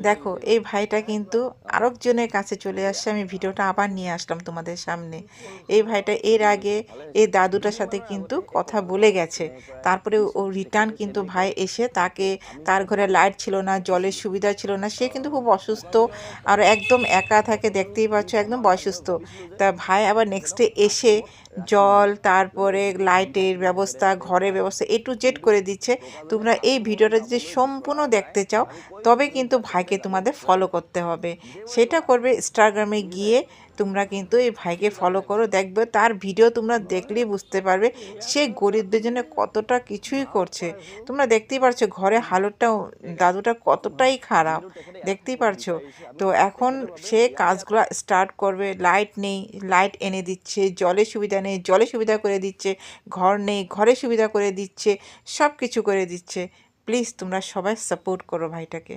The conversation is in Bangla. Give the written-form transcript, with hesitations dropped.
দেখো এই ভাইটা কিন্তু আরেকজনের কাছে চলে আসছে। আমি ভিডিওটা আবার নিয়ে আসলাম তোমাদের সামনে। এই ভাইটা এর আগে এই দাদুটার সাথে কিন্তু কথা বলে গেছে, তারপরে ও রিটার্ন কিন্তু ভাই এসে তাকে, তার ঘরে লাইট ছিল না, জলের সুবিধা ছিল না, সে কিন্তু খুব অসুস্থ আর একদম একা থাকে, দেখতেই পাচ্ছ একদম বয়সস্থ। তা ভাই আবার নেক্সটে এসে জল, তারপরে লাইটের ব্যবস্থা, ঘরের ব্যবস্থা এ টু জেড করে দিচ্ছে। তোমরা এই ভিডিওটা যদি সম্পূর্ণ দেখতে চাও তবে কিন্তু ভাইকে তোমাদের ফলো করতে হবে। সেটা করবে ইনস্টাগ্রামে গিয়ে তোমরা কিন্তু এই ভাইকে ফলো করো, দেখবে তার ভিডিও তোমরা দেখলেই বুঝতে পারবে সে গরিবদের জন্য কতটা কিছুই করছে। তোমরা দেখতেই পারছো ঘরে হালতটা দাদুটা কতটাই খারাপ, দেখতেই পারছো। তো এখন সে কাজগুলো স্টার্ট করবে, লাইট নেই লাইট এনে দিচ্ছে, জলের সুবিধা নেই জলের সুবিধা করে দিচ্ছে, ঘর নেই ঘরের সুবিধা করে দিচ্ছে, সব কিছু করে দিচ্ছে। প্লিজ তোমরা সবাই সাপোর্ট করো ভাইটাকে।